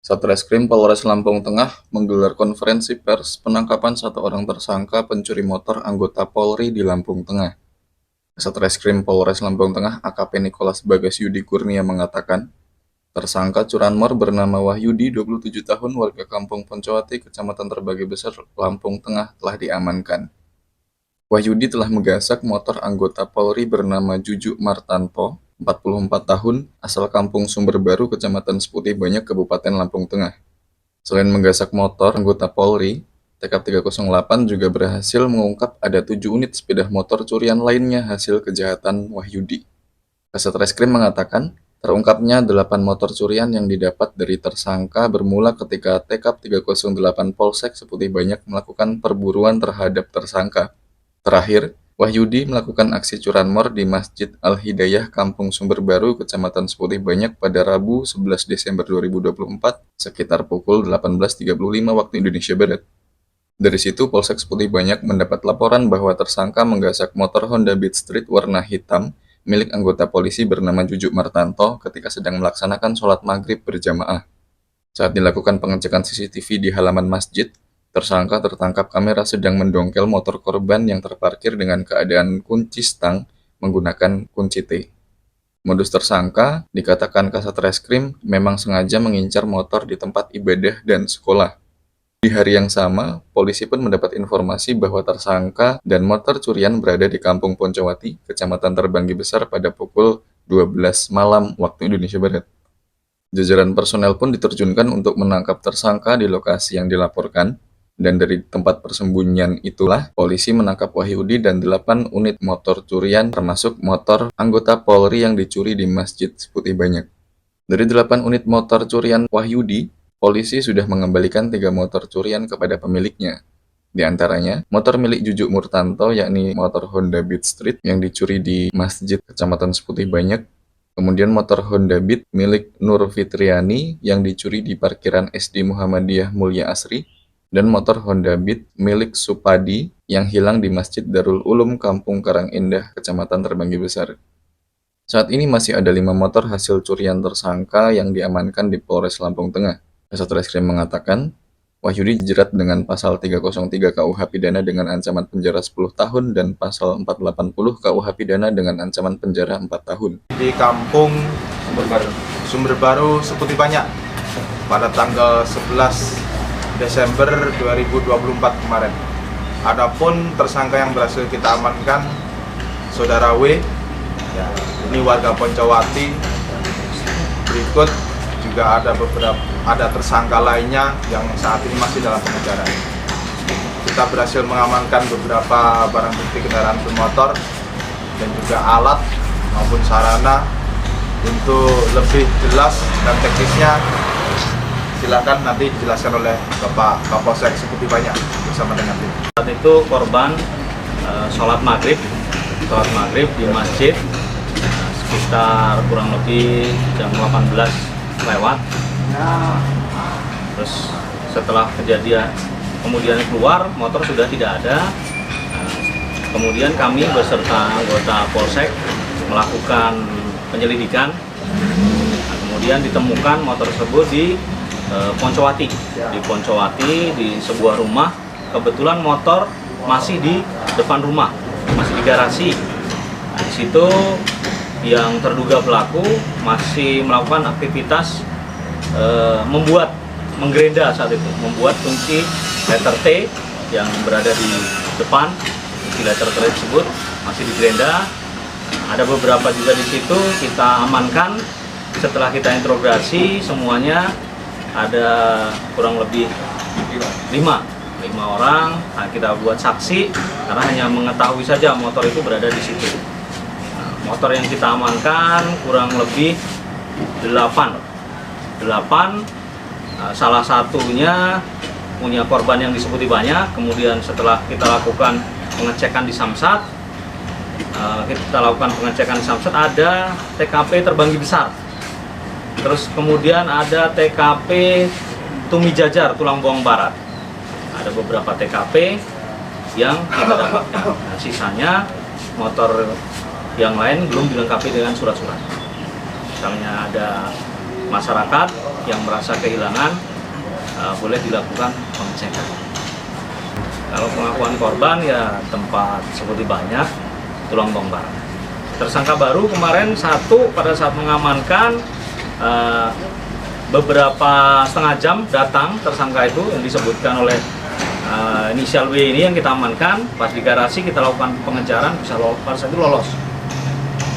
Satreskrim Polres Lampung Tengah menggelar konferensi pers penangkapan satu orang tersangka pencuri motor anggota Polri di Lampung Tengah. Satreskrim Polres Lampung Tengah AKP Nikolas Bagas Yudi Kurnia mengatakan, tersangka curanmor bernama Wahyudi, 27 tahun, warga Kampung Poncowati, Kecamatan Terbagi Besar, Lampung Tengah, telah diamankan. Wahyudi telah menggasak motor anggota Polri bernama Juju Martanto, 44 tahun, asal Kampung Sumber Baru, Kecamatan Seputih Banyak, Kabupaten Lampung Tengah. Selain menggasak motor anggota Polri, TKP 308 juga berhasil mengungkap ada 7 unit sepeda motor curian lainnya hasil kejahatan Wahyudi. Kasat Reskrim mengatakan, terungkapnya 8 motor curian yang didapat dari tersangka bermula ketika TKP 308 Polsek Seputih Banyak melakukan perburuan terhadap tersangka. Terakhir, Wahyudi melakukan aksi curanmor di Masjid Al-Hidayah Kampung Sumber Baru, Kecamatan Seputih Banyak pada Rabu 11 Desember 2024 sekitar pukul 18.35 waktu Indonesia Barat. Dari situ, Polsek Seputih Banyak mendapat laporan bahwa tersangka menggasak motor Honda Beat Street warna hitam milik anggota polisi bernama Juju Martanto ketika sedang melaksanakan sholat maghrib berjamaah. Saat dilakukan pengecekan CCTV di halaman masjid, tersangka tertangkap kamera sedang mendongkel motor korban yang terparkir dengan keadaan kunci stang menggunakan kunci T. Modus tersangka, dikatakan Kasat Reskrim, memang sengaja mengincar motor di tempat ibadah dan sekolah. Di hari yang sama, polisi pun mendapat informasi bahwa tersangka dan motor curian berada di Kampung Poncowati, Kecamatan Terbanggi Besar pada pukul 12 malam waktu Indonesia Barat. Jajaran personel pun diterjunkan untuk menangkap tersangka di lokasi yang dilaporkan, dan dari tempat persembunyian itulah polisi menangkap Wahyudi dan 8 unit motor curian termasuk motor anggota Polri yang dicuri di Masjid Seputih Banyak. Dari 8 unit motor curian Wahyudi, polisi sudah mengembalikan 3 motor curian kepada pemiliknya. Di antaranya, motor milik Juju Murtanto yakni motor Honda Beat Street yang dicuri di Masjid Kecamatan Seputih Banyak, kemudian motor Honda Beat milik Nur Fitriani yang dicuri di parkiran SD Muhammadiyah Mulia Asri, dan motor Honda Beat milik Supadi yang hilang di Masjid Darul Ulum Kampung Karangindah, Kecamatan Terbanggi Besar. Saat ini masih ada 5 motor hasil curian tersangka yang diamankan di Polres Lampung Tengah. Kasat Reskrim mengatakan, Wahyudi dijerat dengan pasal 303 KUH Pidana dengan ancaman penjara 10 tahun dan pasal 480 KUH Pidana dengan ancaman penjara 4 tahun. Di Kampung Sumber Baru Seputih Banyak pada tanggal 11 Desember 2024 kemarin. Adapun tersangka yang berhasil kita amankan, Saudara W, ya, ini warga Poncowati. Berikut juga ada tersangka lainnya yang saat ini masih dalam pengejaran. Kita berhasil mengamankan beberapa barang bukti kendaraan bermotor dan juga alat maupun sarana. Untuk lebih jelas dan teknisnya, silakan nanti dijelaskan oleh Bapak Kapolsek Seputih Banyak bersama dengan tim. Saat itu korban sholat maghrib di masjid sekitar kurang lebih jam 18 lewat. Terus setelah kejadian kemudian keluar, motor sudah tidak ada. Kemudian kami beserta anggota Polsek melakukan penyelidikan. Kemudian ditemukan motor tersebut di Poncowati, di sebuah rumah. Kebetulan motor masih di depan rumah, masih di garasi. Nah, di situ yang terduga pelaku masih melakukan aktivitas menggerenda saat itu, membuat kunci letter T yang berada di depan. Kunci letter T tersebut masih digerenda. Ada beberapa juga di situ kita amankan. Setelah kita interogasi semuanya, ada kurang lebih 5 orang. Nah, kita buat saksi karena hanya mengetahui saja motor itu berada di situ. Nah, motor yang kita amankan kurang lebih 8. Salah satunya punya korban yang disebut banyak. Kemudian setelah kita lakukan pengecekan di Samsat, ada TKP Terbanggi Besar. Terus kemudian ada TKP Tumi Jajar, Tulang Bawang Barat. Ada beberapa TKP yang kita dapatkan. Nah, sisanya motor yang lain belum dilengkapi dengan surat-surat. Misalnya ada masyarakat yang merasa kehilangan boleh dilakukan pengecekan. Kalau pengakuan korban ya tempat seperti banyak, tulang bongkar. Tersangka baru kemarin satu pada saat mengamankan beberapa setengah jam datang tersangka itu yang disebutkan oleh inisial W ini yang kita amankan. Pas di garasi kita lakukan pengejaran, bisa lolos, pada saat itu lolos.